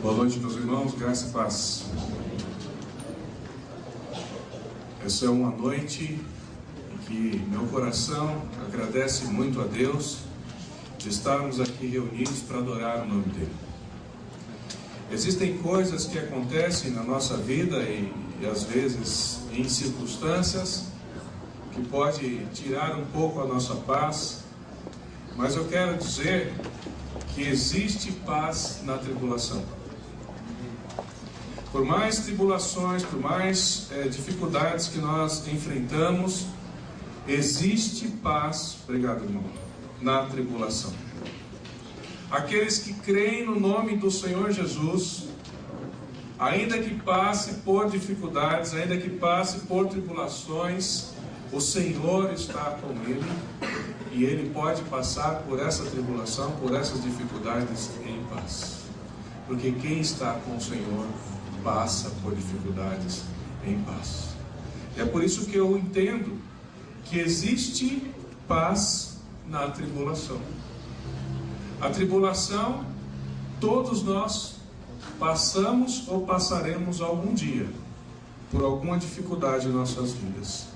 Boa noite, meus irmãos, graça e paz. Essa é uma noite em que meu coração agradece muito a Deus de estarmos aqui reunidos para adorar o nome dEle. Existem coisas que acontecem na nossa vida e às vezes em circunstâncias que pode tirar um pouco a nossa paz, mas eu quero dizer que existe paz na tribulação. Por mais tribulações, por mais dificuldades que nós enfrentamos, existe paz, obrigado irmão, na tribulação. Aqueles que creem no nome do Senhor Jesus, ainda que passe por dificuldades, ainda que passe por tribulações, o Senhor está com ele e ele pode passar por essa tribulação, por essas dificuldades em paz. Porque quem está com o Senhor passa por dificuldades em paz. É por isso que eu entendo que existe paz na tribulação. A tribulação, todos nós passamos ou passaremos algum dia por alguma dificuldade em nossas vidas,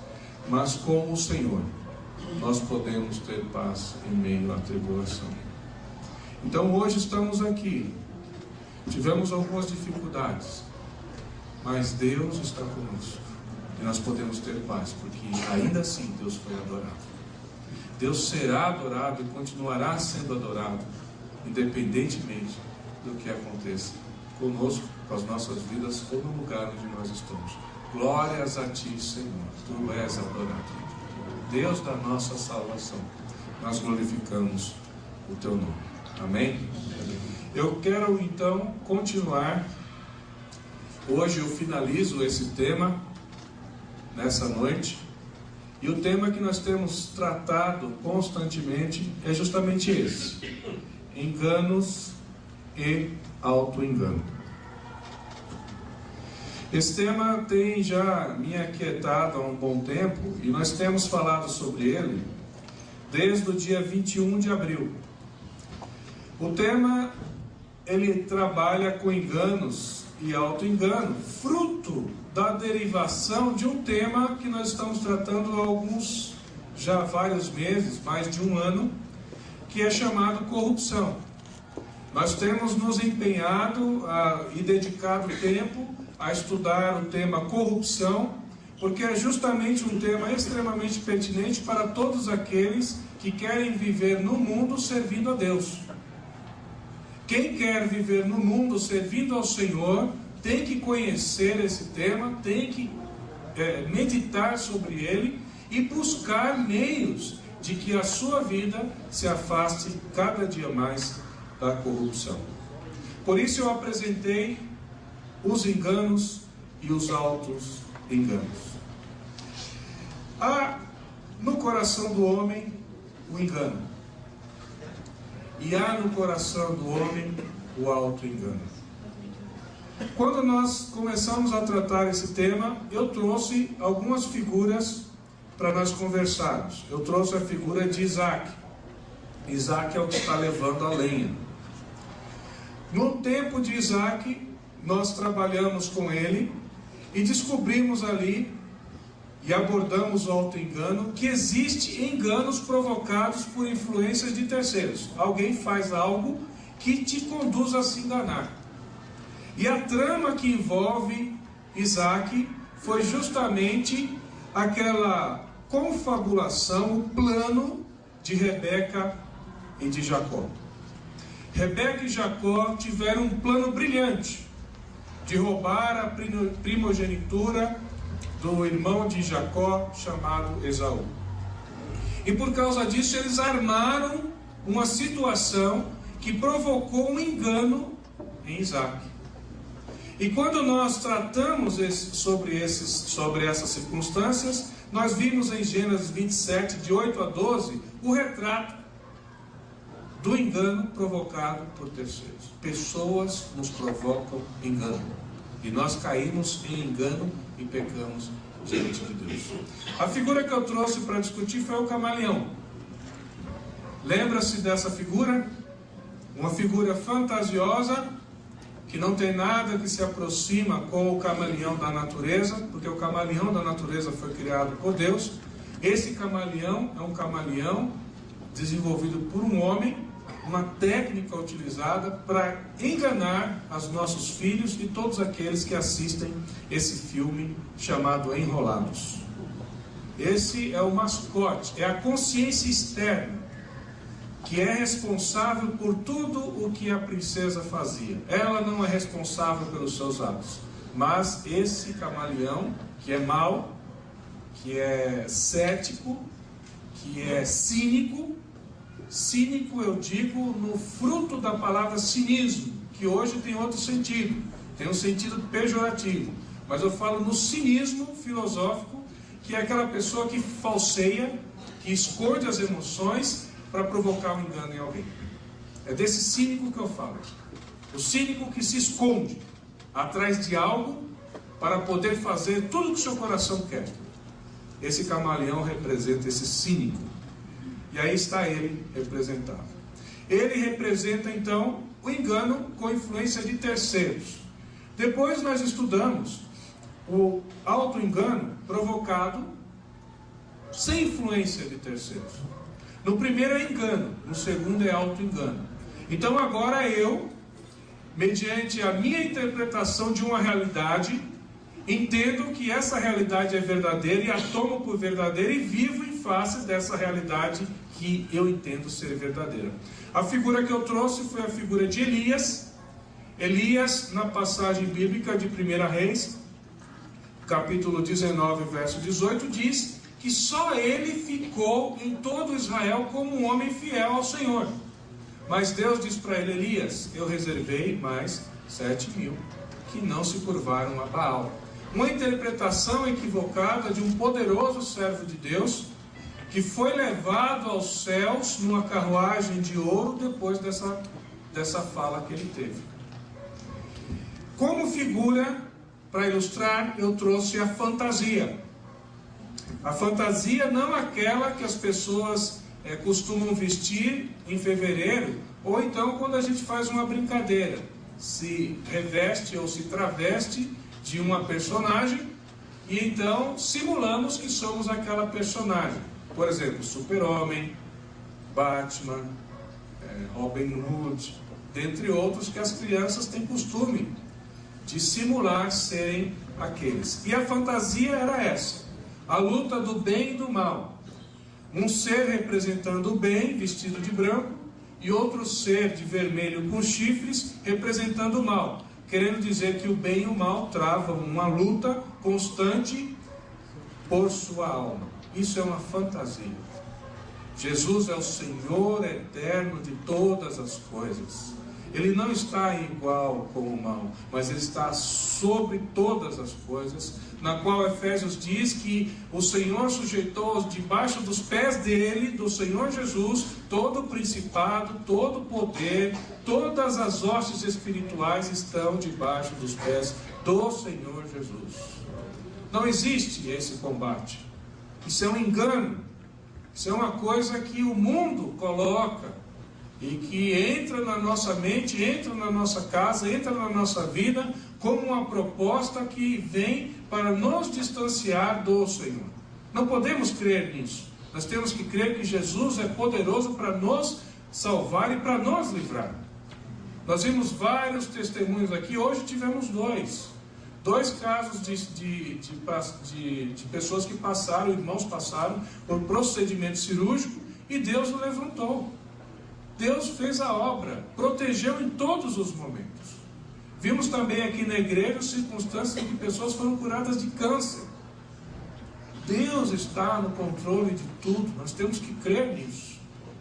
mas com o Senhor nós podemos ter paz em meio à tribulação. Então hoje estamos aqui, tivemos algumas dificuldades, mas Deus está conosco e nós podemos ter paz, porque ainda assim Deus foi adorado. Deus será adorado e continuará sendo adorado, independentemente do que aconteça conosco, com as nossas vidas ou no lugar onde nós estamos. Glórias a Ti, Senhor, Tu és adorado. Deus da nossa salvação, nós glorificamos o Teu nome. Amém? Eu quero então continuar. Hoje eu finalizo esse tema, nessa noite, e o tema que nós temos tratado constantemente é justamente esse: enganos e auto-engano. Esse tema tem já me aquietado há um bom tempo, e nós temos falado sobre ele desde o dia 21 de abril. O tema, ele trabalha com enganos e auto-engano, fruto da derivação de um tema que nós estamos tratando há já vários meses, mais de um ano, que é chamado corrupção. Nós temos nos empenhado e dedicado tempo a estudar o tema corrupção, porque é justamente um tema extremamente pertinente para todos aqueles que querem viver no mundo servindo a Deus. Quem quer viver no mundo servindo ao Senhor tem que conhecer esse tema, tem que meditar sobre ele e buscar meios de que a sua vida se afaste cada dia mais da corrupção. Por isso eu apresentei os enganos e os auto-enganos. Há no coração do homem o engano, e há no coração do homem o auto-engano. Quando nós começamos a tratar esse tema, eu trouxe algumas figuras para nós conversarmos. Eu trouxe a figura de Isaac. Isaac é o que está levando a lenha. No tempo de Isaac, nós trabalhamos com ele e descobrimos ali e abordamos o auto-engano, que existe enganos provocados por influências de terceiros. Alguém faz algo que te conduz a se enganar. E a trama que envolve Isaac foi justamente aquela confabulação, o plano de Rebeca e de Jacó. Rebeca e Jacó tiveram um plano brilhante de roubar a primogenitura do irmão de Jacó, chamado Esaú. E por causa disso eles armaram uma situação que provocou um engano em Isaac. E quando nós tratamos sobre essas circunstâncias, nós vimos em Gênesis 27, de 8 a 12, o retrato do engano provocado por terceiros. Pessoas nos provocam engano, e nós caímos em engano e pecamos diante de Deus. A figura que eu trouxe para discutir foi o camaleão. Lembra-se dessa figura? Uma figura fantasiosa que não tem nada que se aproxima com o camaleão da natureza, porque o camaleão da natureza foi criado por Deus. Esse camaleão é um camaleão desenvolvido por um homem, uma técnica utilizada para enganar os nossos filhos e todos aqueles que assistem esse filme chamado Enrolados. Esse é o mascote, é a consciência externa, que é responsável por tudo o que a princesa fazia. Ela não é responsável pelos seus atos, mas esse camaleão, que é mau, que é cético, que é cínico eu digo no fruto da palavra cinismo, que hoje tem outro sentido, tem um sentido pejorativo, mas eu falo no cinismo filosófico, que é aquela pessoa que falseia, que esconde as emoções para provocar um engano em alguém. É desse cínico que eu falo. O cínico que se esconde atrás de algo para poder fazer tudo o que o seu coração quer. Esse camaleão representa esse cínico. E aí está ele representado. Ele representa então o engano com influência de terceiros. Depois nós estudamos o auto-engano provocado sem influência de terceiros. No primeiro é engano, no segundo é auto-engano. Então agora eu, mediante a minha interpretação de uma realidade, entendo que essa realidade é verdadeira e a tomo por verdadeira e vivo em face dessa realidade que eu entendo ser verdadeira. A figura que eu trouxe foi a figura de Elias. Elias, na passagem bíblica de 1 Reis, capítulo 19, verso 18, diz que só ele ficou em todo Israel como um homem fiel ao Senhor. Mas Deus diz para ele: Elias, eu reservei mais 7.000 que não se curvaram a Baal. Uma interpretação equivocada de um poderoso servo de Deus, que foi levado aos céus numa carruagem de ouro depois dessa fala que ele teve. Como figura, para ilustrar, eu trouxe a fantasia. A fantasia não aquela que as pessoas costumam vestir em fevereiro, ou então quando a gente faz uma brincadeira, se reveste ou se traveste de uma personagem, e então simulamos que somos aquela personagem. Por exemplo, Super-Homem, Batman, Robin Hood, dentre outros que as crianças têm costume de simular serem aqueles. E a fantasia era essa: a luta do bem e do mal. Um ser representando o bem, vestido de branco, e outro ser de vermelho com chifres, representando o mal. Querendo dizer que o bem e o mal travam uma luta constante por sua alma. Isso é uma fantasia. Jesus é o Senhor eterno de todas as coisas. Ele não está igual com o mal, mas ele está sobre todas as coisas, na qual Efésios diz que o Senhor sujeitou debaixo dos pés dele, do Senhor Jesus, todo o principado, todo o poder, todas as hostes espirituais estão debaixo dos pés do Senhor Jesus. Não existe esse combate. Isso é um engano. Isso é uma coisa que o mundo coloca e que entra na nossa mente, entra na nossa casa, entra na nossa vida como uma proposta que vem para nos distanciar do Senhor. Não podemos crer nisso. Nós temos que crer que Jesus é poderoso para nos salvar e para nos livrar. Nós vimos vários testemunhos aqui. Hoje tivemos dois casos de pessoas que passaram, irmãos passaram por procedimento cirúrgico e Deus o levantou. Deus fez a obra, protegeu em todos os momentos. Vimos também aqui na igreja circunstâncias em que pessoas foram curadas de câncer. Deus está no controle de tudo, nós temos que crer nisso.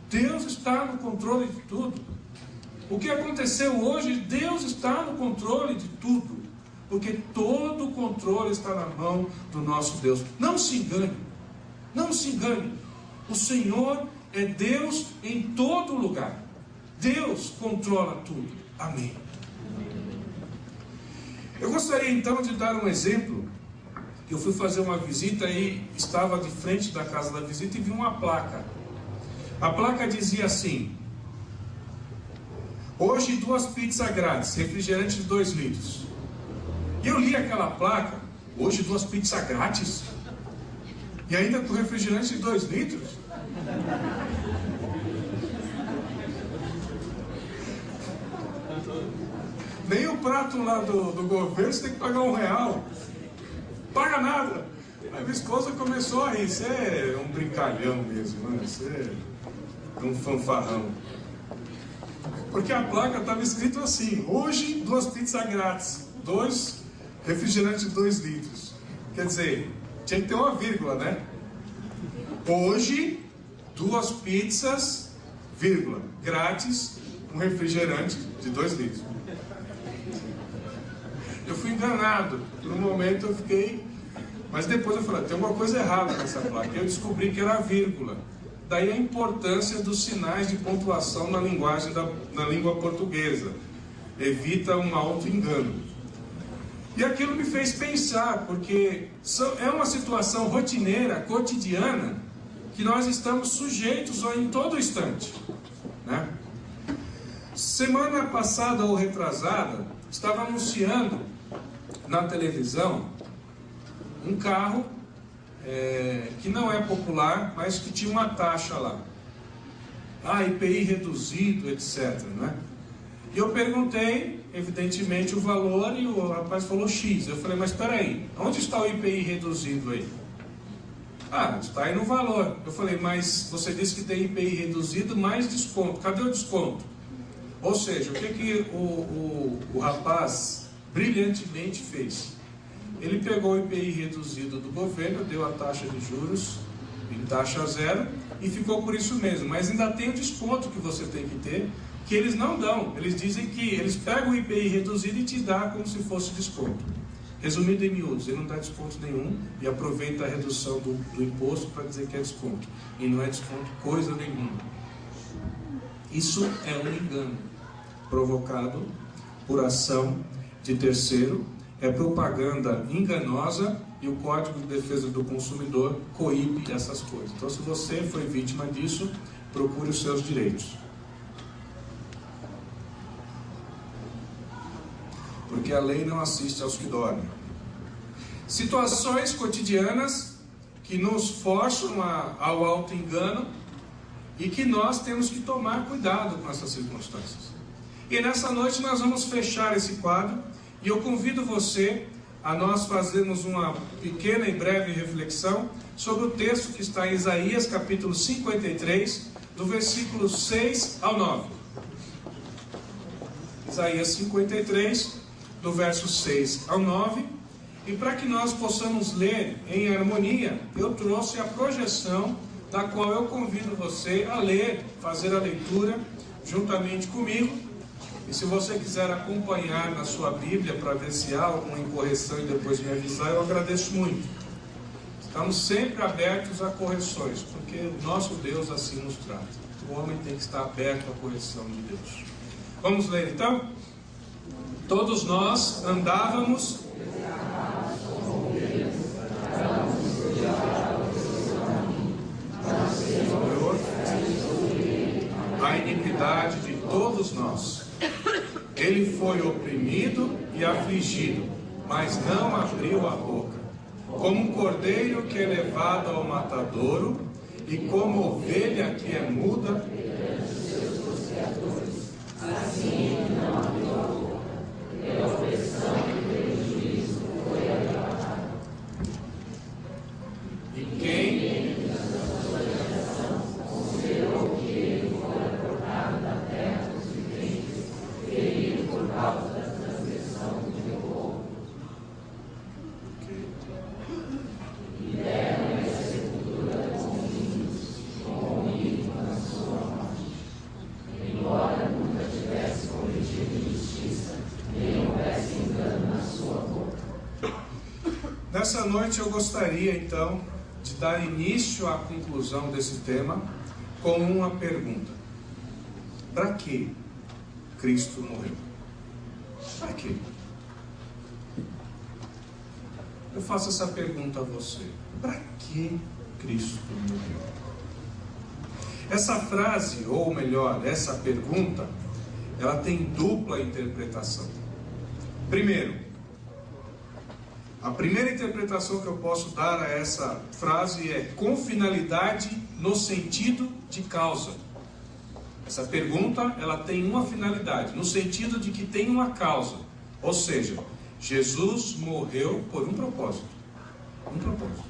Deus está no controle de tudo. O que aconteceu hoje, Deus está no controle de tudo, porque todo o controle está na mão do nosso Deus. Não se engane, não se engane. O Senhor é Deus em todo lugar. Deus controla tudo. Amém. Eu gostaria então de dar um exemplo. Eu fui fazer uma visita e estava de frente da casa da visita e vi uma placa. A placa dizia assim: Hoje 2 pizzas grátis, refrigerante de 2 litros. E eu li aquela placa, hoje 2 pizzas grátis? E ainda com refrigerante de 2 litros? Nem o prato lá do governo você tem que pagar R$1. Paga nada. A minha esposa começou a rir. Você é um brincalhão mesmo, né? Você é um fanfarrão. Porque a placa estava escrito assim: hoje 2 pizzas grátis, 2 refrigerantes de 2 litros. Quer dizer, tinha que ter uma vírgula, né? Hoje 2 pizzas, vírgula, grátis, um refrigerante de 2 litros. Eu fui enganado. Por um momento eu fiquei... Mas depois eu falei, tem alguma coisa errada nessa placa. Eu descobri que era vírgula. Daí a importância dos sinais de pontuação na linguagem na língua portuguesa. Evita um auto-engano. E aquilo me fez pensar, porque é uma situação rotineira, cotidiana, que nós estamos sujeitos em todo instante, né? Semana passada ou retrasada, estava anunciando na televisão um carro que não é popular, mas que tinha uma taxa lá. IPI reduzido, etc, né? E eu perguntei, evidentemente, o valor, e o rapaz falou X. Eu falei, mas espera aí, onde está o IPI reduzido aí? Ah, está aí no valor. Eu falei, mas você disse que tem IPI reduzido mais desconto. Cadê o desconto? Ou seja, o que o rapaz brilhantemente fez? Ele pegou o IPI reduzido do governo, deu a taxa de juros em taxa zero e ficou por isso mesmo. Mas ainda tem o desconto que você tem que ter, que eles não dão. Eles dizem que eles pegam o IPI reduzido e te dão como se fosse desconto. Resumindo em miúdos, ele não dá desconto nenhum e aproveita a redução do imposto para dizer que é desconto. E não é desconto coisa nenhuma. Isso é um engano provocado por ação de terceiro, é propaganda enganosa e o Código de Defesa do Consumidor coíbe essas coisas. Então, se você foi vítima disso, procure os seus direitos. Porque a lei não assiste aos que dormem. Situações cotidianas que nos forçam ao auto-engano e que nós temos que tomar cuidado com essas circunstâncias. E nessa noite nós vamos fechar esse quadro e eu convido você a nós fazermos uma pequena e breve reflexão sobre o texto que está em Isaías capítulo 53, do versículo 6 ao 9. Isaías 53, do verso 6 ao 9. E para que nós possamos ler em harmonia, eu trouxe a projeção da qual eu convido você a ler, fazer a leitura juntamente comigo. E se você quiser acompanhar na sua Bíblia para ver se há alguma incorreção e depois me avisar, eu agradeço muito. Estamos sempre abertos a correções, porque o nosso Deus assim nos trata. O homem tem que estar aberto à correção de Deus. Vamos ler então? Todos nós andávamos a iniquidade de todos nós. Ele foi oprimido e afligido, mas não abriu a boca. Como um cordeiro que é levado ao matadouro, e como ovelha que é muda, assim ele não abriu a boca. Pela opressão e prejuízo foi agravado. E quem considerou que ele fora cortado da terra dos viventes, ferido por causa da transgressão do meu povo. E deram-lhe a sepultura com ímpios na sua morte. Embora nunca tivesse cometido injustiça, nem houvesse engano na sua boca. Nessa noite eu gostaria então de dar início à conclusão desse tema com uma pergunta: para que Cristo morreu? Para quê? Eu faço essa pergunta a você: para que Cristo morreu? Essa frase, ou melhor, essa pergunta, ela tem dupla interpretação. Primeiro, a primeira interpretação que eu posso dar a essa frase é com finalidade no sentido de causa. Essa pergunta, ela tem uma finalidade, no sentido de que tem uma causa. Ou seja, Jesus morreu por um propósito. Um propósito.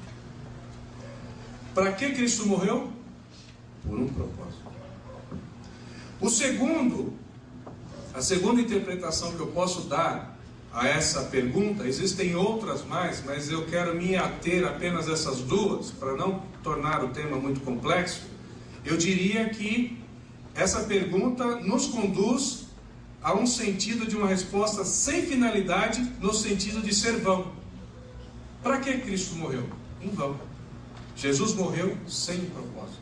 Para que Cristo morreu? Por um propósito. A segunda interpretação que eu posso dar a essa pergunta, existem outras mais, mas eu quero me ater apenas a essas duas, para não tornar o tema muito complexo. Eu diria que essa pergunta nos conduz a um sentido de uma resposta sem finalidade, no sentido de ser vão. Para que Cristo morreu? Em vão. Jesus morreu sem propósito.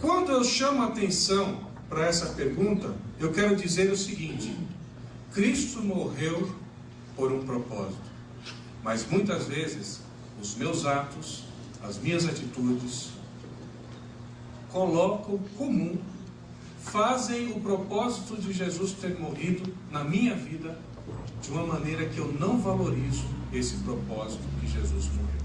Quando eu chamo a atenção para essa pergunta, eu quero dizer o seguinte: Cristo morreu por um propósito, mas muitas vezes os meus atos, as minhas atitudes, colocam comum, fazem o propósito de Jesus ter morrido na minha vida de uma maneira que eu não valorizo esse propósito que Jesus morreu.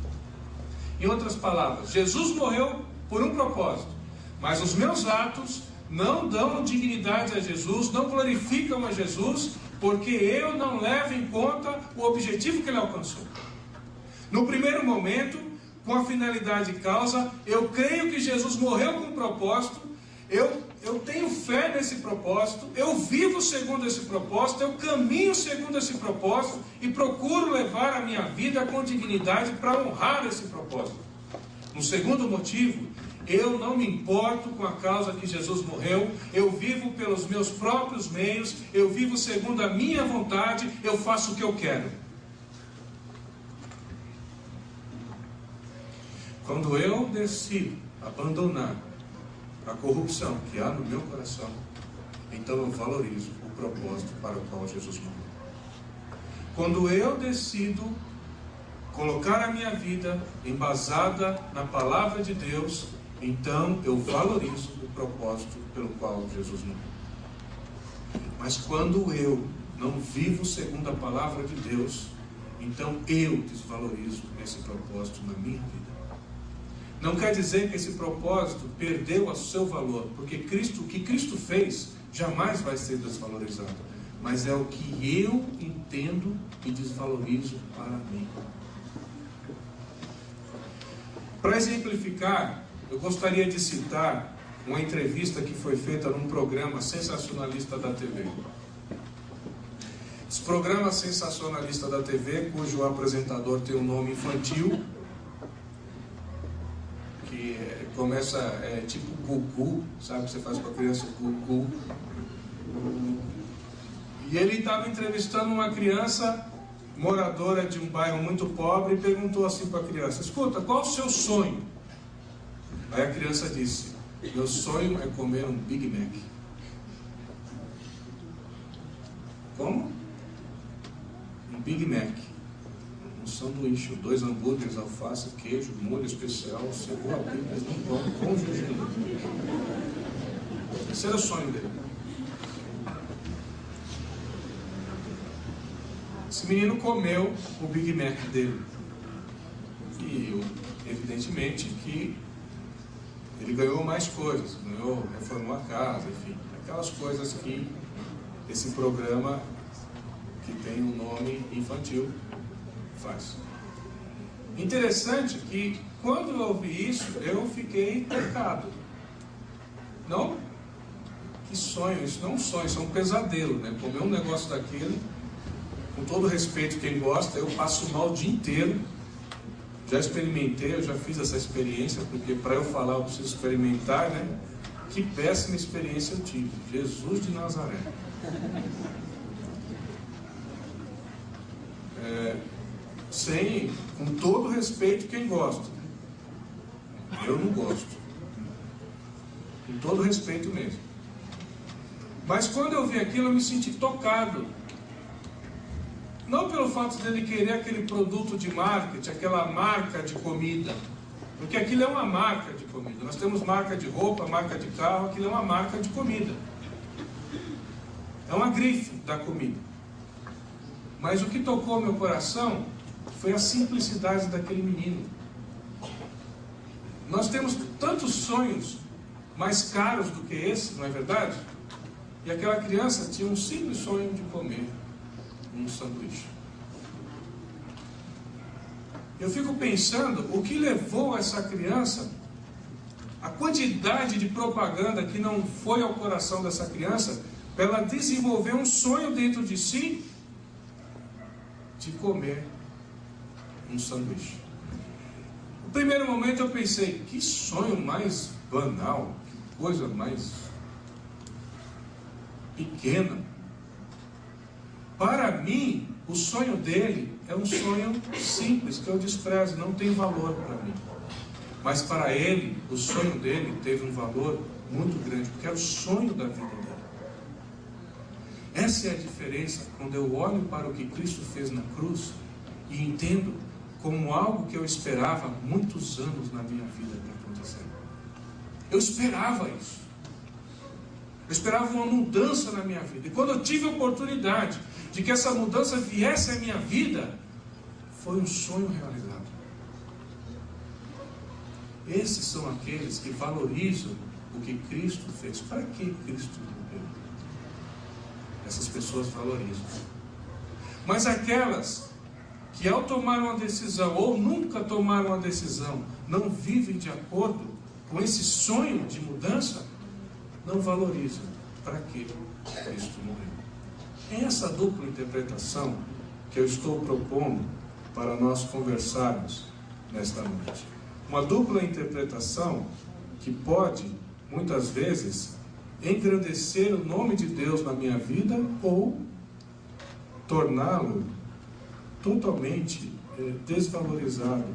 Em outras palavras, Jesus morreu por um propósito, mas os meus atos não dão dignidade a Jesus, não glorificam a Jesus, porque eu não levo em conta o objetivo que ele alcançou. No primeiro momento, com a finalidade e causa, eu creio que Jesus morreu com um propósito, eu tenho fé nesse propósito, eu vivo segundo esse propósito, eu caminho segundo esse propósito e procuro levar a minha vida com dignidade para honrar esse propósito. No segundo motivo, eu não me importo com a causa que Jesus morreu, eu vivo pelos meus próprios meios, eu vivo segundo a minha vontade, eu faço o que eu quero. Quando eu decido abandonar a corrupção que há no meu coração, então eu valorizo o propósito para o qual Jesus morreu. Quando eu decido colocar a minha vida embasada na palavra de Deus, então eu valorizo o propósito pelo qual Jesus morreu. Mas quando eu não vivo segundo a palavra de Deus, então eu desvalorizo esse propósito na minha vida. Não quer dizer que esse propósito perdeu o seu valor, porque o que Cristo fez jamais vai ser desvalorizado, mas é o que eu entendo e desvalorizo para mim. Para exemplificar, eu gostaria de citar uma entrevista que foi feita num programa sensacionalista da TV. Esse programa sensacionalista da TV, cujo apresentador tem um nome infantil, que começa, tipo Gugu, sabe o que você faz com a criança? Gugu. E ele estava entrevistando uma criança moradora de um bairro muito pobre e perguntou assim para a criança: escuta, qual o seu sonho? Aí a criança disse: meu sonho é comer um Big Mac. Como? Um Big Mac. Um sanduíche, 2 hambúrgueres, alface, queijo, molho especial, cebola, picas, num pão, com gergelim. Esse era o sonho dele. Esse menino comeu o Big Mac dele. E evidentemente que ele ganhou mais coisas, reformou a casa, enfim, aquelas coisas que esse programa que tem um nome infantil faz. Interessante que quando eu ouvi isso, eu fiquei tocado. Não? Que sonho, isso não é um sonho, isso é um pesadelo, né? Comer um negócio daquele, com todo respeito quem gosta, eu passo mal o dia inteiro. Já experimentei, eu já fiz essa experiência, porque para eu falar eu preciso experimentar, né? Que péssima experiência eu tive. Jesus de Nazaré. Com todo respeito quem gosta. Eu não gosto. Com todo respeito mesmo. Mas quando eu vi aquilo, eu me senti tocado. Não pelo fato dele querer aquele produto de marketing, aquela marca de comida. Porque aquilo é uma marca de comida. Nós temos marca de roupa, marca de carro, aquilo é uma marca de comida. é uma grife da comida. Mas o que tocou meu coração foi a simplicidade daquele menino. Nós temos tantos sonhos mais caros do que esse, não é verdade? E aquela criança tinha um simples sonho de comer um sanduíche. Eu fico pensando o que levou essa criança, a quantidade de propaganda que não foi ao coração dessa criança, para ela desenvolver um sonho dentro de si de comer um sanduíche. No primeiro momento eu pensei, que sonho mais banal, que coisa mais pequena. Para mim, o sonho dele é um sonho simples, que eu desprezo, não tem valor para mim. Mas para ele, o sonho dele teve um valor muito grande, porque era o sonho da vida dele. Essa é a diferença quando eu olho para o que Cristo fez na cruz e entendo como algo que eu esperava muitos anos na minha vida para acontecer. Eu esperava isso. Eu esperava uma mudança na minha vida. E quando eu tive a oportunidade de que essa mudança viesse à minha vida, foi um sonho realizado. Esses são aqueles que valorizam o que Cristo fez. Para que Cristo morreu? Essas pessoas valorizam. Mas aquelas que ao tomar uma decisão, ou nunca tomaram uma decisão, não vivem de acordo com esse sonho de mudança, não valorizam. Para que Cristo morreu? É essa dupla interpretação que eu estou propondo para nós conversarmos nesta noite. Uma dupla interpretação que pode, muitas vezes, engrandecer o nome de Deus na minha vida ou torná-lo totalmente desvalorizado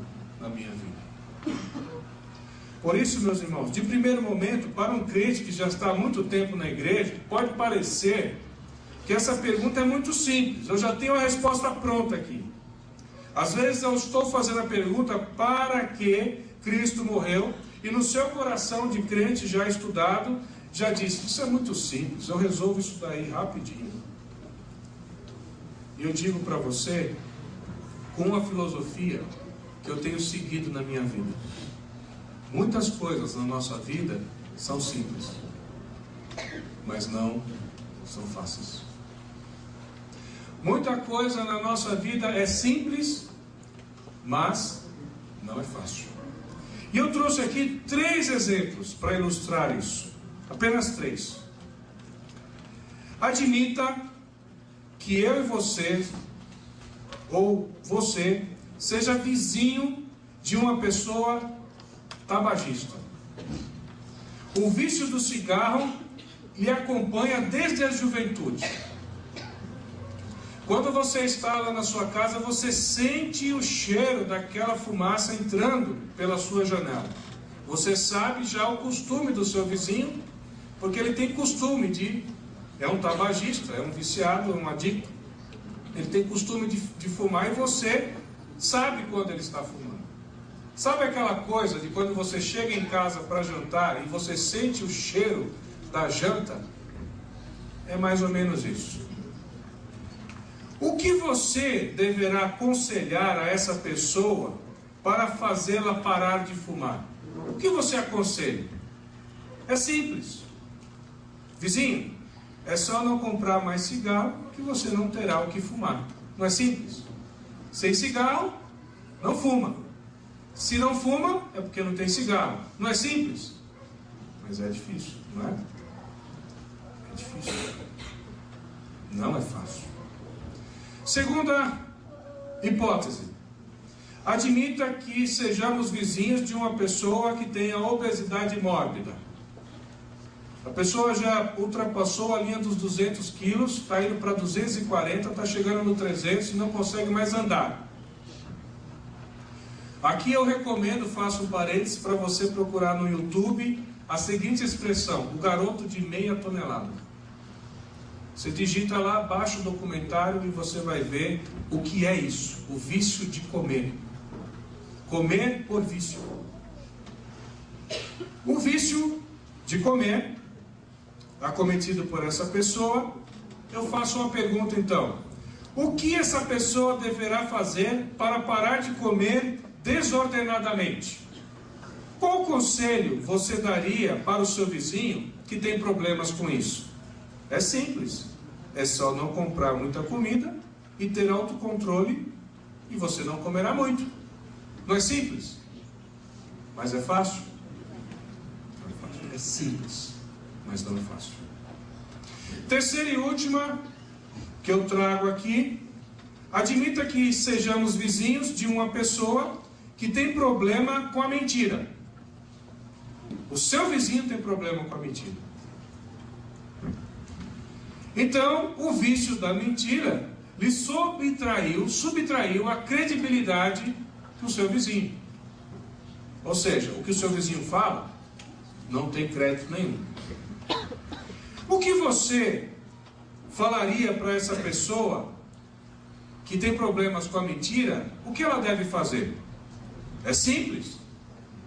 na minha vida. Por isso, meus irmãos, de primeiro momento, para um crente que já está há muito tempo na igreja, pode parecer que essa pergunta é muito simples. Eu já tenho a resposta pronta aqui. Às vezes eu estou fazendo a pergunta para que Cristo morreu, e no seu coração de crente já estudado, já disse, isso é muito simples, eu resolvo isso daí rapidinho. E eu digo para você, com uma filosofia que eu tenho seguido na minha vida. Muitas coisas na nossa vida são simples, mas não são fáceis. Muita coisa na nossa vida é simples, mas não é fácil. E eu trouxe aqui 3 exemplos para ilustrar isso. Apenas 3. Admita que eu e você, ou você, seja vizinho de uma pessoa tabagista. O vício do cigarro lhe acompanha desde a juventude. Quando você está lá na sua casa, você sente o cheiro daquela fumaça entrando pela sua janela. Você sabe já o costume do seu vizinho, porque ele tem costume de... É um tabagista, é um viciado, é um adicto. Ele tem costume de fumar e você sabe quando ele está fumando. Sabe aquela coisa de quando você chega em casa para jantar e você sente o cheiro da janta? É mais ou menos isso. O que você deverá aconselhar a essa pessoa para fazê-la parar de fumar? O que você aconselha? É simples. Vizinho, é só não comprar mais cigarro que você não terá o que fumar. Não é simples? Sem cigarro, não fuma. Se não fuma, é porque não tem cigarro. Não é simples? Mas é difícil, não é? É difícil. Não é fácil. Segunda hipótese. Admita que sejamos vizinhos de uma pessoa que tenha obesidade mórbida. A pessoa já ultrapassou a linha dos 200 quilos, está indo para 240, está chegando no 300 e não consegue mais andar. Aqui eu recomendo, faço um parênteses para você procurar no YouTube a seguinte expressão: o garoto de meia tonelada. Você digita lá, baixa o documentário e você vai ver o que é isso, o vício de comer. Comer por vício. O vício de comer, acometido por essa pessoa, eu faço uma pergunta então. O que essa pessoa deverá fazer para parar de comer desordenadamente? Qual conselho você daria para o seu vizinho que tem problemas com isso? É simples. É só não comprar muita comida e ter autocontrole e você não comerá muito. Não é simples? Mas é fácil? Não é fácil. É simples, mas não é fácil. Terceira e última que eu trago aqui: admita que sejamos vizinhos de uma pessoa que tem problema com a mentira. O seu vizinho tem problema com a mentira. Então, o vício da mentira lhe subtraiu a credibilidade do seu vizinho. Ou seja, o que o seu vizinho fala não tem crédito nenhum. O que você falaria para essa pessoa que tem problemas com a mentira? O que ela deve fazer? É simples.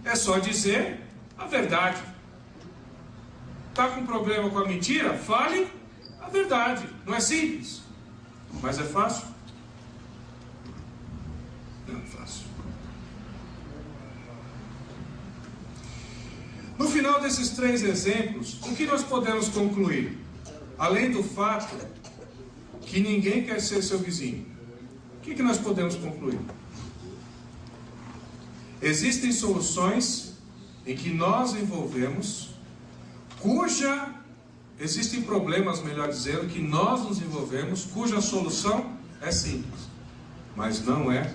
É só dizer a verdade. Está com problema com a mentira? Fale a verdade. Não é simples, mas é fácil? Não é fácil. No final desses 3 exemplos, o que nós podemos concluir? Além do fato que ninguém quer ser seu vizinho, o que nós podemos concluir? Existem soluções em que nós envolvemos, existem problemas, melhor dizendo, que nós nos envolvemos, cuja solução é simples, mas não é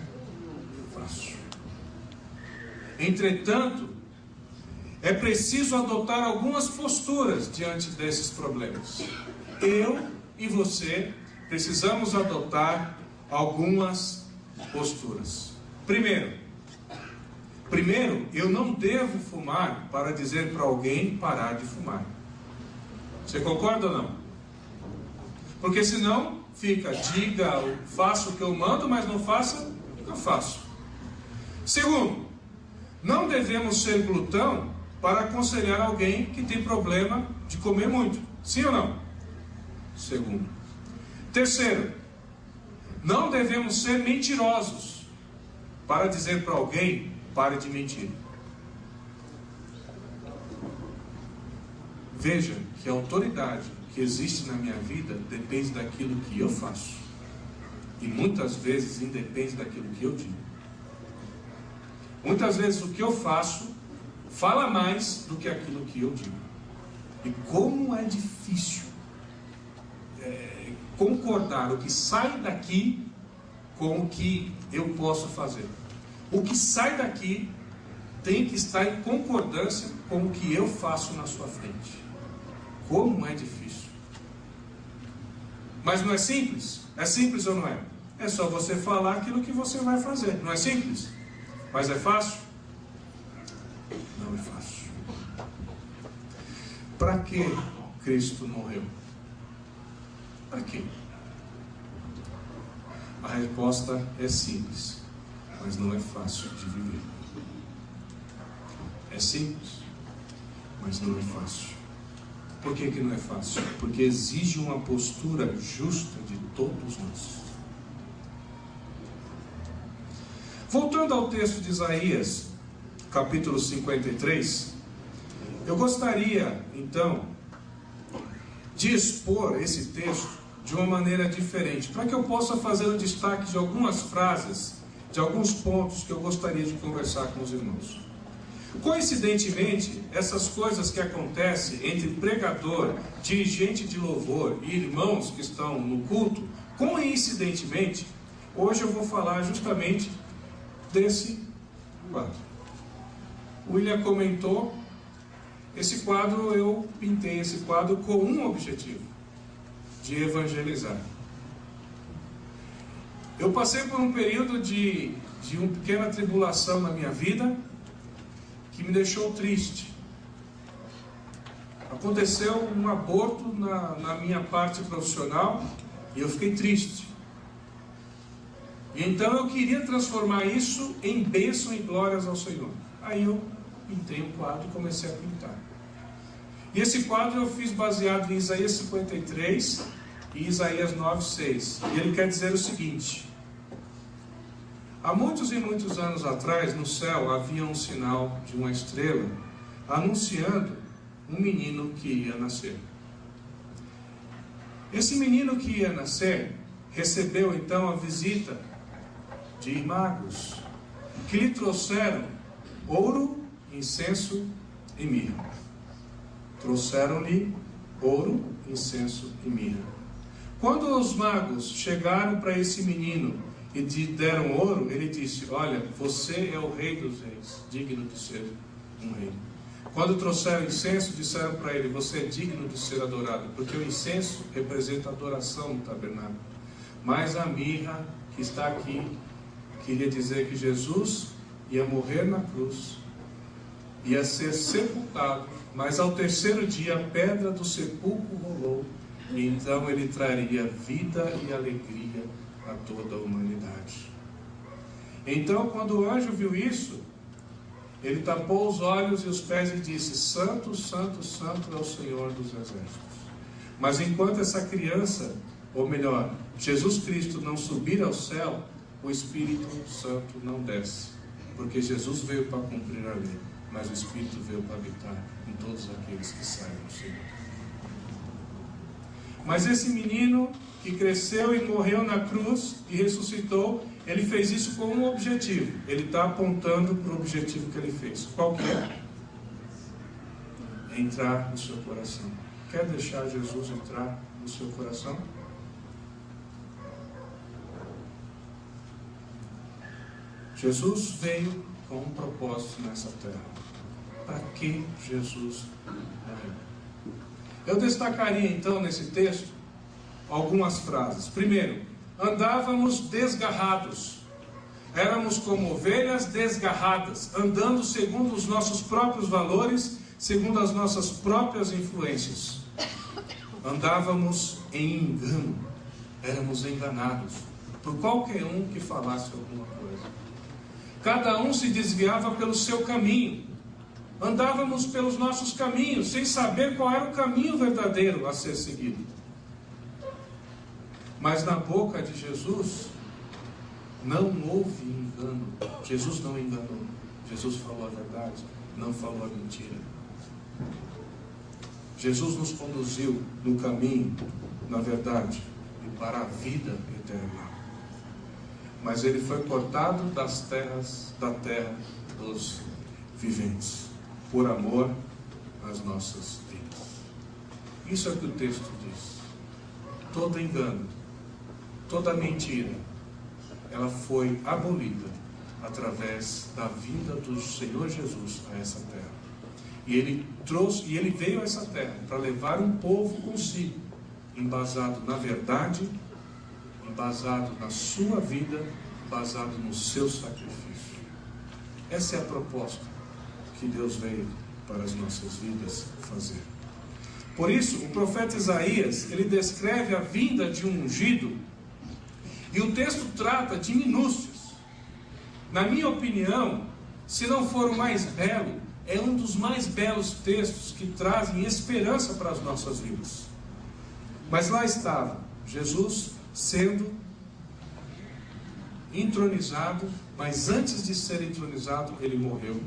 fácil. Entretanto, é preciso adotar algumas posturas diante desses problemas. Eu e você precisamos adotar algumas posturas. Primeiro, eu não devo fumar para dizer para alguém parar de fumar. Você concorda ou não? Porque senão fica, faça o que eu mando, mas não faça o que eu faço. Segundo, não devemos ser glutão para aconselhar alguém que tem problema de comer muito. Sim ou não? Segundo. Terceiro, não devemos ser mentirosos para dizer para alguém pare de mentir. Veja que a autoridade que existe na minha vida depende daquilo que eu faço. E muitas vezes independe daquilo que eu digo. Muitas vezes o que eu faço fala mais do que aquilo que eu digo. E como é difícil concordar o que sai daqui com o que eu posso fazer. O que sai daqui tem que estar em concordância com o que eu faço na sua frente. Como é difícil. Mas não é simples? É simples ou não é? É só você falar aquilo que você vai fazer. Não é simples? Mas é fácil? Não é fácil. Para que Cristo morreu? Para quê? A resposta é simples, mas não é fácil de viver. É simples, mas não é fácil. Por que não é fácil? Porque exige uma postura justa de todos nós. Voltando ao texto de Isaías, capítulo 53, eu gostaria, então, de expor esse texto de uma maneira diferente, para que eu possa fazer o destaque de algumas frases, de alguns pontos que eu gostaria de conversar com os irmãos. Coincidentemente, essas coisas que acontecem entre pregador, dirigente de louvor e irmãos que estão no culto, coincidentemente, hoje eu vou falar justamente desse quadro. O William comentou, esse quadro, eu pintei esse quadro com um objetivo: de evangelizar. Eu passei por um período de uma pequena tribulação na minha vida, que me deixou triste. Aconteceu um aborto na minha parte profissional, e eu fiquei triste. E então eu queria transformar isso em bênção e glórias ao Senhor. Aí eu pintei um quadro e comecei a pintar. E esse quadro eu fiz baseado em Isaías 53, e Isaías 9:6. E ele quer dizer o seguinte: há muitos e muitos anos atrás, no céu havia um sinal de uma estrela anunciando um menino que ia nascer. Esse menino que ia nascer recebeu então a visita de magos, que lhe trouxeram ouro, incenso e mirra. Trouxeram-lhe ouro, incenso e mirra. Quando os magos chegaram para esse menino e lhe deram ouro, ele disse: olha, você é o rei dos reis, digno de ser um rei. Quando trouxeram incenso, disseram para ele: você é digno de ser adorado, porque o incenso representa a adoração no tabernáculo. Mas a mirra que está aqui queria dizer que Jesus ia morrer na cruz, ia ser sepultado, mas ao terceiro dia a pedra do sepulcro rolou, e então ele traria vida e alegria a toda a humanidade. Então, quando o anjo viu isso, ele tapou os olhos e os pés e disse: santo, santo, santo é o Senhor dos exércitos. Mas enquanto essa criança, ou melhor, Jesus Cristo não subir ao céu, o Espírito Santo não desce, porque Jesus veio para cumprir a lei, mas o Espírito veio para habitar em todos aqueles que saem do Senhor. Mas esse menino que cresceu e morreu na cruz e ressuscitou, ele fez isso com um objetivo. Ele está apontando para o objetivo que ele fez. Qual que é? Entrar no seu coração. Quer deixar Jesus entrar no seu coração? Jesus veio com um propósito nessa terra. Para que Jesus morreu? Eu destacaria então nesse texto algumas frases. Primeiro, andávamos desgarrados. Éramos como ovelhas desgarradas, andando segundo os nossos próprios valores, segundo as nossas próprias influências. Andávamos em engano. Éramos enganados por qualquer um que falasse alguma coisa. Cada um se desviava pelo seu caminho. Andávamos pelos nossos caminhos, sem saber qual era o caminho verdadeiro a ser seguido. Mas na boca de Jesus não houve engano. Jesus não enganou. Jesus falou a verdade, não falou a mentira. Jesus nos conduziu no caminho, na verdade, e para a vida eterna. Mas ele foi cortado da terra dos viventes, por amor às nossas vidas. Isso é o que o texto diz. Todo engano, toda mentira, ela foi abolida através da vinda do Senhor Jesus a essa terra. E ele veio a essa terra para levar um povo consigo, embasado na verdade, embasado na sua vida, embasado no seu sacrifício. Essa é a proposta que Deus veio para as nossas vidas fazer. Por isso, o profeta Isaías, ele descreve a vinda de um ungido, e o texto trata de minúcias. Na minha opinião, se não for o mais belo, é um dos mais belos textos que trazem esperança para as nossas vidas. Mas lá estava Jesus sendo entronizado, mas antes de ser entronizado, ele morreu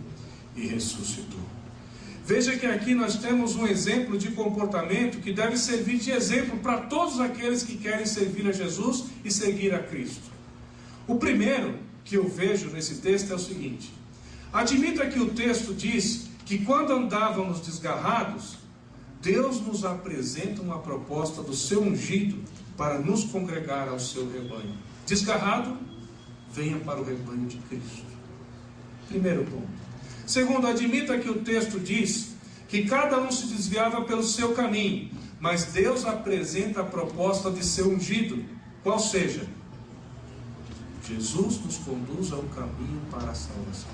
e ressuscitou. Veja que aqui nós temos um exemplo de comportamento que deve servir de exemplo para todos aqueles que querem servir a Jesus e seguir a Cristo. O primeiro que eu vejo nesse texto é o seguinte: admita que o texto diz que quando andávamos desgarrados, Deus nos apresenta uma proposta do seu ungido para nos congregar ao seu rebanho. Desgarrado, venha para o rebanho de Cristo. Primeiro ponto. Segundo, admita que o texto diz que cada um se desviava pelo seu caminho, mas Deus apresenta a proposta de ser ungido, qual seja, Jesus nos conduz a um caminho para a salvação.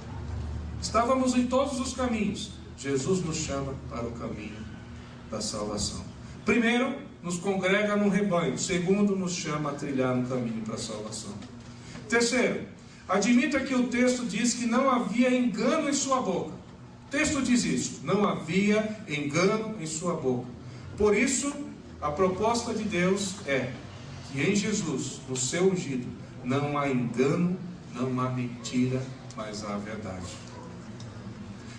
Estávamos em todos os caminhos, Jesus nos chama para o caminho da salvação. Primeiro, nos congrega num rebanho. Segundo, nos chama a trilhar um caminho para a salvação. Terceiro, admita que o texto diz que não havia engano em sua boca. O texto diz isso, não havia engano em sua boca. Por isso, a proposta de Deus é que em Jesus, no seu ungido, não há engano, não há mentira, mas há verdade.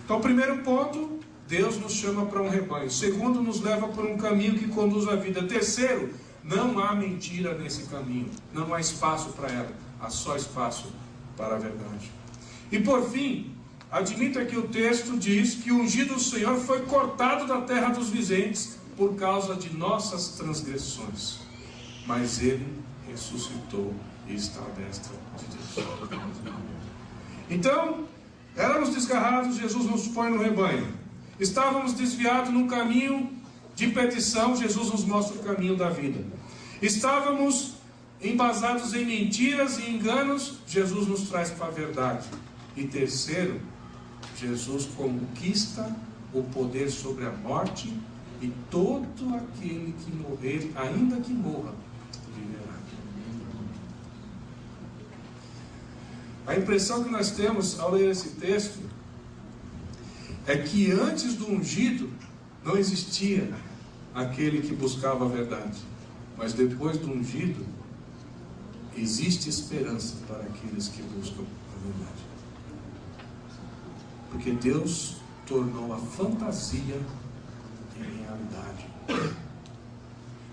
Então, primeiro ponto, Deus nos chama para um rebanho. Segundo, nos leva por um caminho que conduz à vida. Terceiro, não há mentira nesse caminho. Não há espaço para ela. Há só espaço para a verdade. E por fim, admita que o texto diz que o ungido do Senhor foi cortado da terra dos viventes por causa de nossas transgressões. Mas Ele ressuscitou e está à destra de Deus. Então, éramos desgarrados, Jesus nos põe no rebanho. Estávamos desviados num caminho de perdição, Jesus nos mostra o caminho da vida. Estávamos embasados em mentiras e enganos, Jesus nos traz para a verdade. E terceiro, Jesus conquista o poder sobre a morte, e todo aquele que morrer, ainda que morra, viverá. A impressão que nós temos ao ler esse texto é que antes do ungido não existia aquele que buscava a verdade, mas depois do ungido existe esperança para aqueles que buscam a verdade, porque Deus tornou a fantasia em realidade.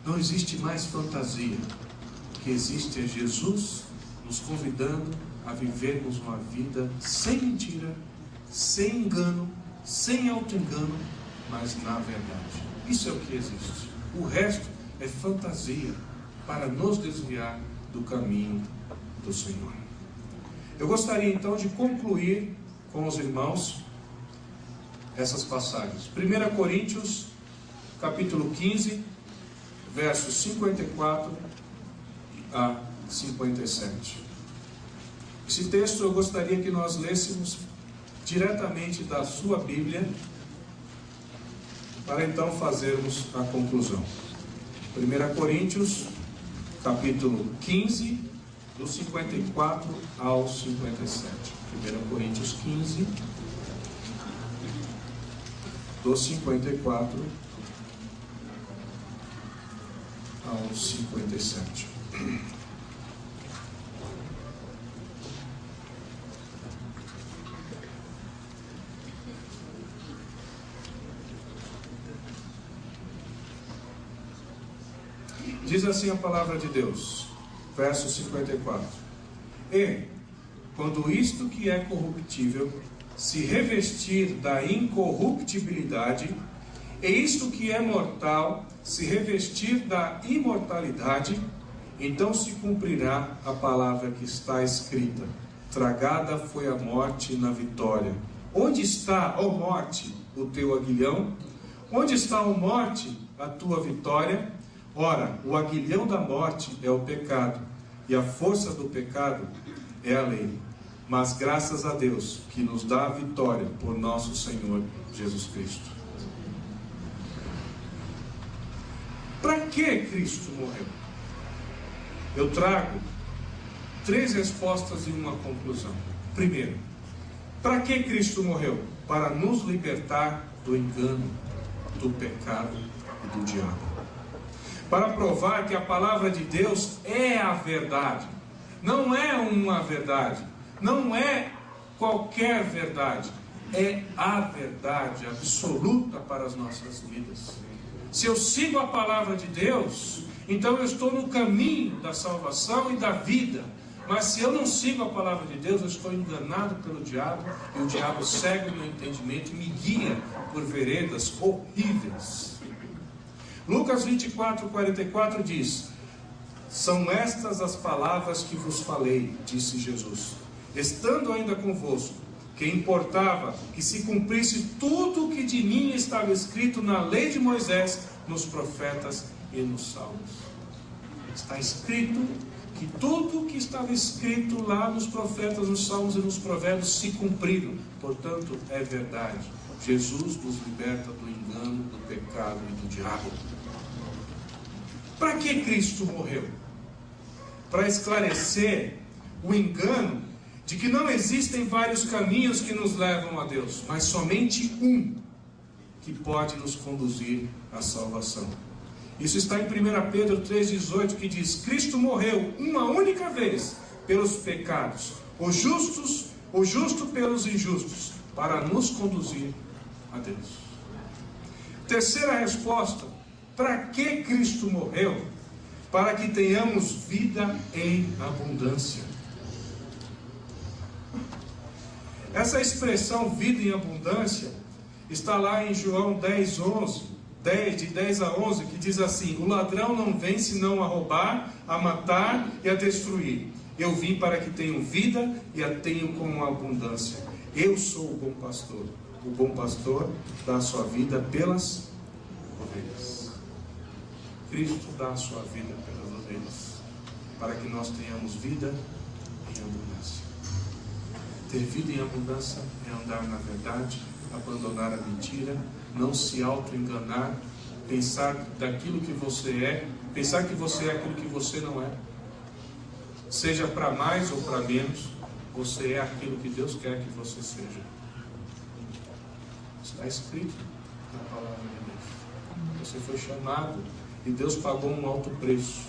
Não existe mais fantasia. O que existe é Jesus nos convidando a vivermos uma vida sem mentira, sem engano, sem auto-engano, mas na verdade. Isso é o que existe. O resto é fantasia para nos desviar do caminho do Senhor. Eu gostaria então de concluir com os irmãos essas passagens. 1 Coríntios, capítulo 15, versos 54 a 57. Esse texto eu gostaria que nós lêssemos diretamente da sua Bíblia, para então fazermos a conclusão. 1 Coríntios, capítulo 15, do 54 ao 57. 1 Coríntios 15, do 54 ao 57. Diz assim a palavra de Deus, verso 54. E, quando isto que é corruptível se revestir da incorruptibilidade, e isto que é mortal se revestir da imortalidade, então se cumprirá a palavra que está escrita: tragada foi a morte na vitória. Onde está, ó morte, o teu aguilhão? Onde está, ó morte, a tua vitória? Ora, o aguilhão da morte é o pecado, e a força do pecado é a lei. Mas graças a Deus, que nos dá a vitória por nosso Senhor Jesus Cristo. Para que Cristo morreu? Eu trago 3 respostas e uma conclusão. Primeiro, para que Cristo morreu? Para nos libertar do engano, do pecado e do diabo. Para provar que a palavra de Deus é a verdade. Não é uma verdade. Não é qualquer verdade. É a verdade absoluta para as nossas vidas. Se eu sigo a palavra de Deus, então eu estou no caminho da salvação e da vida. Mas se eu não sigo a palavra de Deus, eu estou enganado pelo diabo, e o diabo cega o meu entendimento e me guia por veredas horríveis. Lucas 24, 44 diz: são estas as palavras que vos falei, disse Jesus, estando ainda convosco, que importava que se cumprisse tudo o que de mim estava escrito na lei de Moisés, nos profetas e nos salmos. Está escrito que tudo o que estava escrito lá nos profetas, nos salmos e nos provérbios se cumpriram. Portanto, é verdade. Jesus nos liberta do engano, do pecado e do diabo. Para que Cristo morreu? Para esclarecer o engano de que não existem vários caminhos que nos levam a Deus, mas somente um que pode nos conduzir à salvação. Isso está em 1 Pedro 3,18, que diz: Cristo morreu uma única vez pelos pecados, o justo pelos injustos, para nos conduzir a Deus. Terceira resposta: para que Cristo morreu? Para que tenhamos vida em abundância. Essa expressão vida em abundância está lá em João 10:11, de 10 a 11, que diz assim: o ladrão não vem senão a roubar, a matar e a destruir. Eu vim para que tenham vida e a tenham com abundância. Eu sou o bom pastor. O bom pastor dá a sua vida pelas ovelhas. Cristo dá a sua vida pelas ovelhas, para que nós tenhamos vida em abundância. Ter vida em abundância é andar na verdade, abandonar a mentira, não se auto-enganar, pensar daquilo que você é, pensar que você é aquilo que você não é. Seja para mais ou para menos, você é aquilo que Deus quer que você seja. Está escrito na palavra de Deus. Você foi chamado e Deus pagou um alto preço.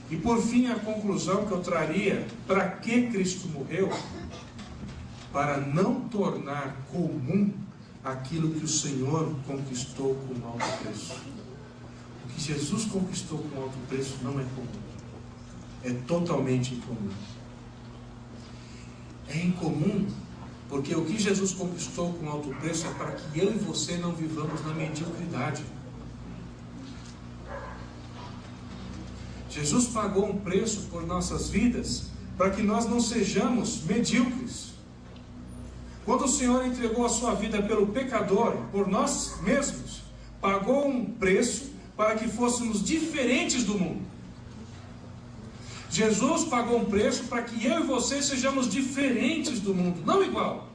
E por fim, a conclusão que eu traria: para que Cristo morreu? Para não tornar comum aquilo que o Senhor conquistou com alto preço. O que Jesus conquistou com alto preço não é comum. É totalmente incomum. É incomum porque o que Jesus conquistou com alto preço é para que eu e você não vivamos na mediocridade. Jesus pagou um preço por nossas vidas para que nós não sejamos medíocres. Quando o Senhor entregou a sua vida pelo pecador, por nós mesmos, pagou um preço para que fôssemos diferentes do mundo. Jesus pagou um preço para que eu e você sejamos diferentes do mundo, não igual.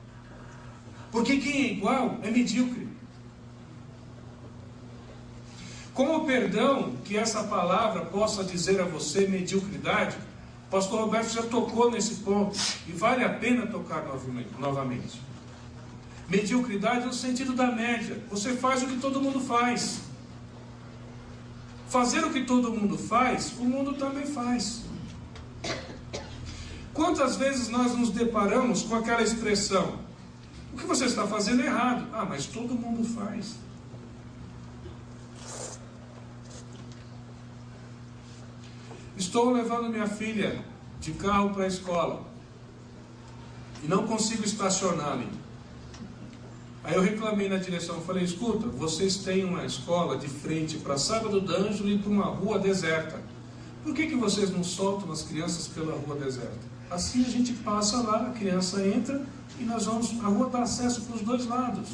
Porque quem é igual é medíocre. Com o perdão que essa palavra possa dizer a você, mediocridade, o pastor Roberto já tocou nesse ponto, e vale a pena tocar novamente. Mediocridade no sentido da média. Você faz o que todo mundo faz. Fazer o que todo mundo faz, o mundo também faz. Quantas vezes nós nos deparamos com aquela expressão: o que você está fazendo é errado. Ah, mas todo mundo faz. Estou levando minha filha de carro para a escola e não consigo estacionar ali. Aí eu reclamei na direção, falei: escuta, vocês têm uma escola de frente para Sábado d'Ângelo e para uma rua deserta. Por que vocês não soltam as crianças pela rua deserta? Assim a gente passa lá, a criança entra e nós vamos, a rua dá acesso para os dois lados.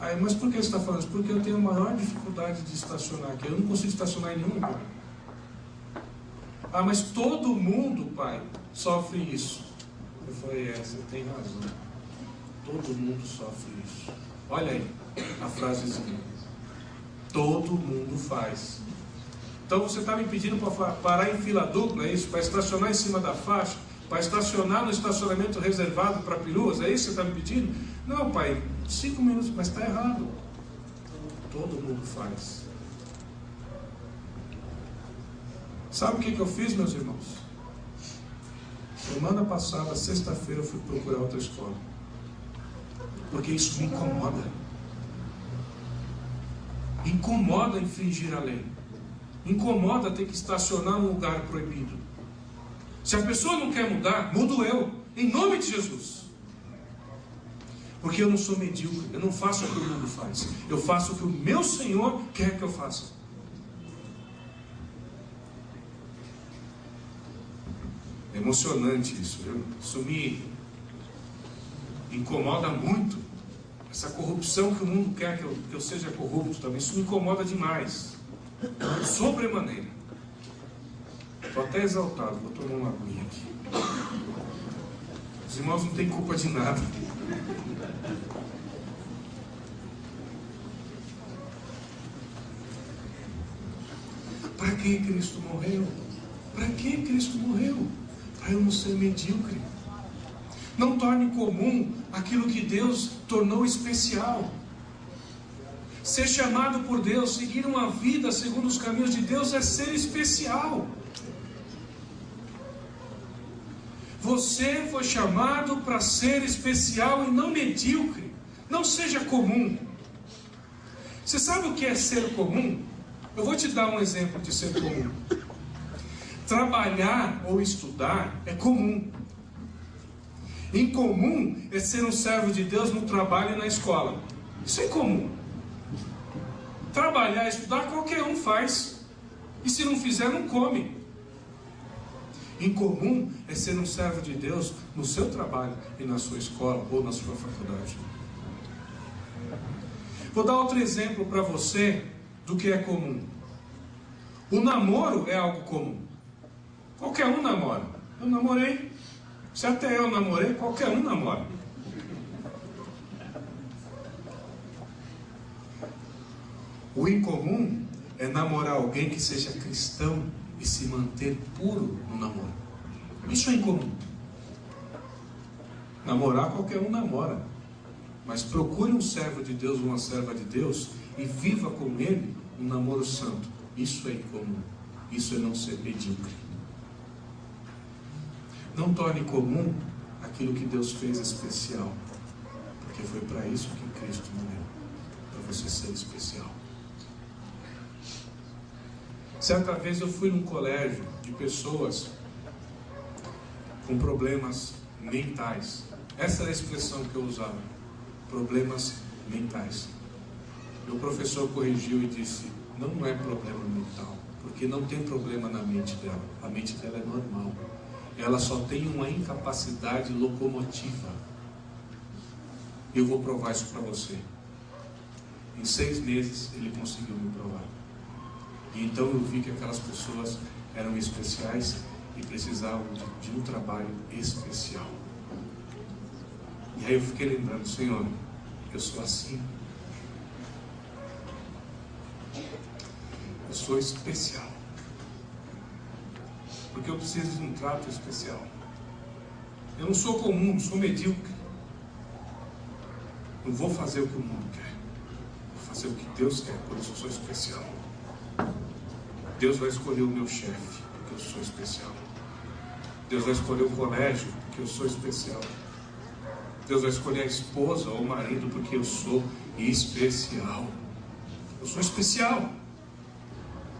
Aí, mas por que você está falando isso? Porque eu tenho a maior dificuldade de estacionar aqui. Eu não consigo estacionar em nenhum lugar. Ah, mas todo mundo, pai, sofre isso. Eu falei: você tem razão. Todo mundo sofre isso. Olha aí a frasezinha. Todo mundo faz. Então você está me pedindo para parar em fila dupla, é isso? Para estacionar em cima da faixa? Para estacionar no estacionamento reservado para peruas? É isso que você está me pedindo? Não, pai, 5 minutos, mas está errado. Todo mundo faz. Sabe o que eu fiz, meus irmãos? Semana passada, sexta-feira, eu fui procurar outra escola. Porque isso me incomoda. Incomoda infringir a lei. Incomoda ter que estacionar num lugar proibido. Se a pessoa não quer mudar, mudo eu, em nome de Jesus. Porque eu não sou medíocre, eu não faço o que o mundo faz. Eu faço o que o meu Senhor quer que eu faça. É emocionante isso, viu? Isso me incomoda muito. Essa corrupção que o mundo quer que eu seja corrupto também, isso me incomoda demais. Sobremaneira. Estou até exaltado, vou tomar uma aguinha aqui. Os irmãos não têm culpa de nada. Para que Cristo morreu? Para que Cristo morreu? Para eu não ser medíocre. Não torne comum aquilo que Deus tornou especial. Ser chamado por Deus, seguir uma vida segundo os caminhos de Deus é ser especial. Você foi chamado para ser especial e não medíocre. Não seja comum. Você sabe o que é ser comum? Eu vou te dar um exemplo de ser comum. Trabalhar ou estudar é comum. Incomum é ser um servo de Deus no trabalho e na escola. Isso é comum. Trabalhar e estudar qualquer um faz. E se não fizer, não come. Incomum é ser um servo de Deus no seu trabalho e na sua escola ou na sua faculdade. Vou dar outro exemplo para você do que é comum. O namoro é algo comum. Qualquer um namora. Eu namorei. Se até eu namorei, qualquer um namora. O incomum é namorar alguém que seja cristão e se manter puro no namoro. Isso é incomum. Namorar, qualquer um namora. Mas procure um servo de Deus ou uma serva de Deus e viva com ele um namoro santo. Isso é incomum. Isso é não ser medíocre. Não torne comum aquilo que Deus fez especial. Porque foi para isso que Cristo morreu. Para você ser especial. Certa vez eu fui num colégio de pessoas com problemas mentais. Essa era a expressão que eu usava. Problemas mentais. Meu professor corrigiu e disse: não é problema mental, porque não tem problema na mente dela. A mente dela é normal. Ela só tem uma incapacidade locomotiva. Eu vou provar isso para você. Em 6 meses ele conseguiu me provar. E então eu vi que aquelas pessoas eram especiais e precisavam de um trabalho especial. E aí eu fiquei lembrando: Senhor, eu sou assim. Eu sou especial. Porque eu preciso de um trato especial. Eu não sou comum, não sou medíocre. Não vou fazer o que o mundo quer. Vou fazer o que Deus quer, por isso eu sou especial. Deus vai escolher o meu chefe, porque eu sou especial. Deus vai escolher o colégio, porque eu sou especial. Deus vai escolher a esposa ou o marido, porque eu sou especial. Eu sou especial.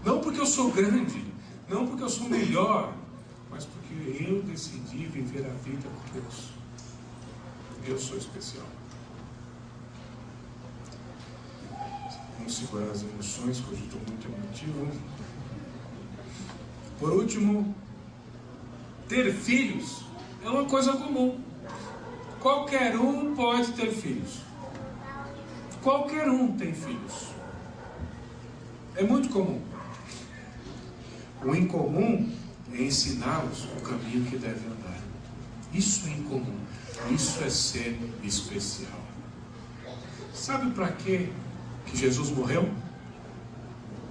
Não porque eu sou grande, não porque eu sou melhor, mas porque eu decidi viver a vida com Deus. Eu sou especial. Vamos segurar as emoções, que hoje estou muito emotivo. Por último, ter filhos é uma coisa comum. Qualquer um pode ter filhos. Qualquer um tem filhos. É muito comum. O incomum é ensiná-los o caminho que devem andar. Isso é incomum. Isso é ser especial. Sabe para que Jesus morreu?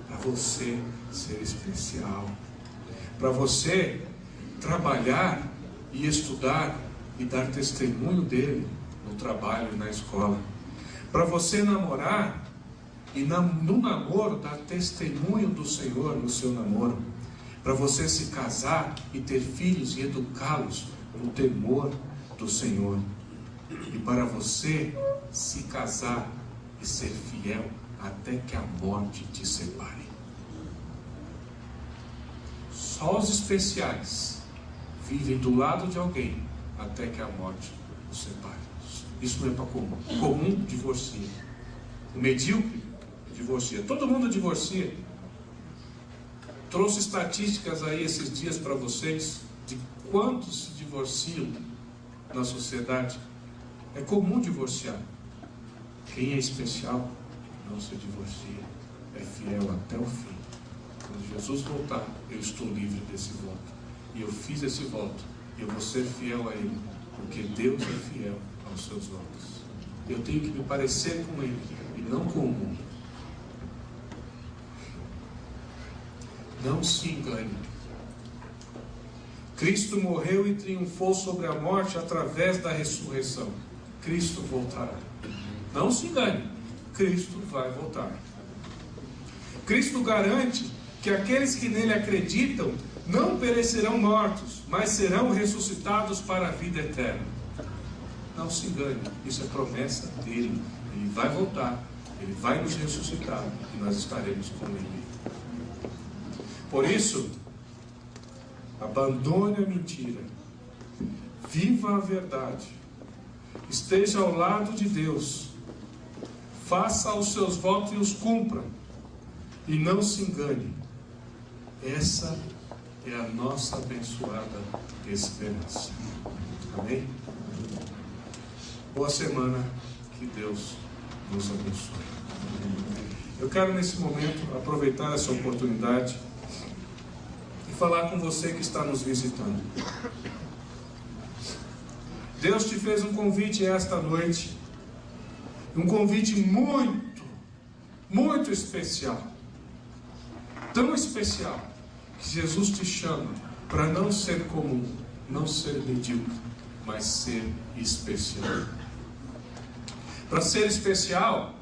Para você ser especial. Para você trabalhar e estudar e dar testemunho dele no trabalho e na escola. Para você namorar e no namoro dar testemunho do Senhor no seu namoro. Para você se casar e ter filhos e educá-los no temor do Senhor. E para você se casar e ser fiel até que a morte te separe. Só os especiais vivem do lado de alguém até que a morte os separe. Isso não é para comum. O comum divorcia. O medíocre divorcia. Todo mundo divorcia. Trouxe estatísticas aí esses dias para vocês de quantos se divorciam na sociedade. É comum divorciar. Quem é especial não se divorcia. É fiel até o fim. Quando Jesus voltar, eu estou livre desse voto. E eu fiz esse voto. E eu vou ser fiel a Ele. Porque Deus é fiel aos seus votos. Eu tenho que me parecer com Ele e não com o mundo. Não se engane. Cristo morreu e triunfou sobre a morte através da ressurreição. Cristo voltará. Não se engane. Cristo vai voltar. Cristo garante que aqueles que nele acreditam não perecerão mortos, mas serão ressuscitados para a vida eterna. Não se engane, isso é promessa dele. Ele vai voltar, ele vai nos ressuscitar e nós estaremos com ele. Por isso, abandone a mentira, viva a verdade, esteja ao lado de Deus, faça os seus votos e os cumpra, e não se engane. Essa é a nossa abençoada esperança. Amém? Boa semana, que Deus nos abençoe. Eu quero nesse momento aproveitar essa oportunidade e falar com você que está nos visitando. Deus te fez um convite esta noite, um convite muito, muito especial. Tão especial que Jesus te chama para não ser comum, não ser medíocre, mas ser especial. Para ser especial,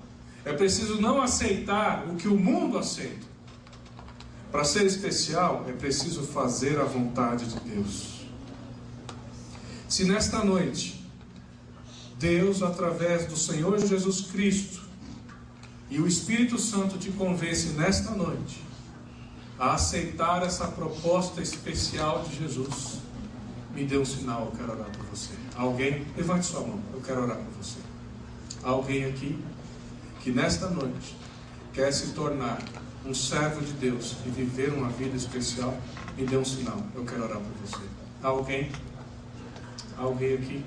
é preciso não aceitar o que o mundo aceita. Para ser especial, é preciso fazer a vontade de Deus. Se nesta noite, Deus, através do Senhor Jesus Cristo e o Espírito Santo te convence nesta noite a aceitar essa proposta especial de Jesus, me dê um sinal, eu quero orar por você. Alguém? Levante sua mão, eu quero orar por você. Alguém aqui que nesta noite quer se tornar um servo de Deus e viver uma vida especial, me dê um sinal, eu quero orar por você. Alguém? Alguém aqui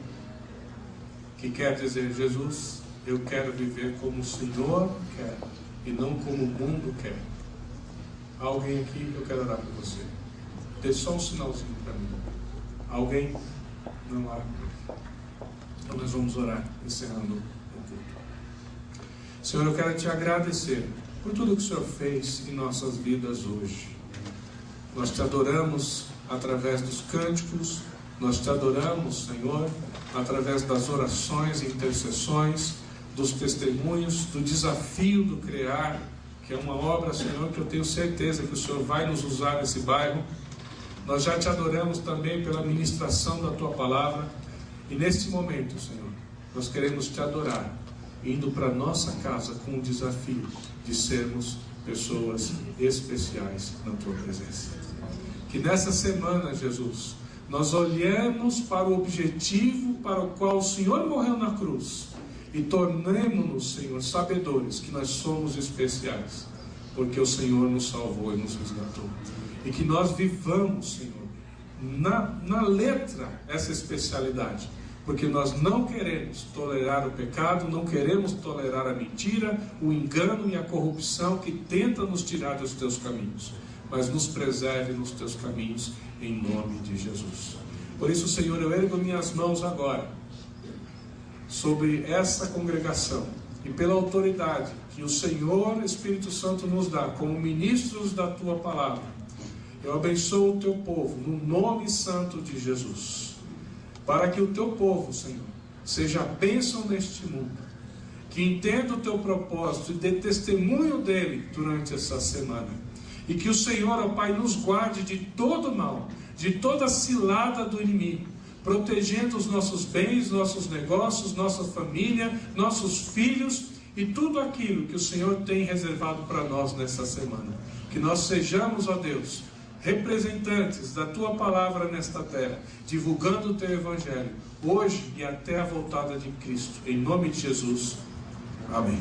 que quer dizer: Jesus, eu quero viver como o Senhor quer e não como o mundo quer. Alguém aqui? Eu quero orar por você. Dê só um sinalzinho para mim. Alguém? Não há. Então nós vamos orar, encerrando o culto. Senhor, eu quero te agradecer por tudo que o Senhor fez em nossas vidas hoje. Nós te adoramos através dos cânticos, nós te adoramos, Senhor, através das orações e intercessões, dos testemunhos, do desafio do Criar, que é uma obra, Senhor, que eu tenho certeza que o Senhor vai nos usar nesse bairro. Nós já te adoramos também pela ministração da Tua Palavra. E neste momento, Senhor, nós queremos te adorar, indo para a nossa casa com o desafio de sermos pessoas especiais na Tua presença. Que nessa semana, Jesus, nós olhemos para o objetivo para o qual o Senhor morreu na cruz e tornemo-nos, Senhor, sabedores que nós somos especiais, porque o Senhor nos salvou e nos resgatou. E que nós vivamos, Senhor, na letra essa especialidade, porque nós não queremos tolerar o pecado, não queremos tolerar a mentira, o engano e a corrupção que tenta nos tirar dos teus caminhos, mas nos preserve nos teus caminhos, em nome de Jesus. Por isso, Senhor, eu ergo minhas mãos agora sobre essa congregação e pela autoridade que o Senhor Espírito Santo nos dá como ministros da Tua Palavra. Eu abençoo o Teu povo no nome santo de Jesus, para que o Teu povo, Senhor, seja bênção neste mundo, que entenda o Teu propósito e dê testemunho dele durante essa semana, e que o Senhor, ó Pai, nos guarde de todo mal, de toda cilada do inimigo, protegendo os nossos bens, nossos negócios, nossa família, nossos filhos e tudo aquilo que o Senhor tem reservado para nós nessa semana. Que nós sejamos, ó Deus, representantes da Tua Palavra nesta terra, divulgando o Teu Evangelho, hoje e até a voltada de Cristo. Em nome de Jesus. Amém.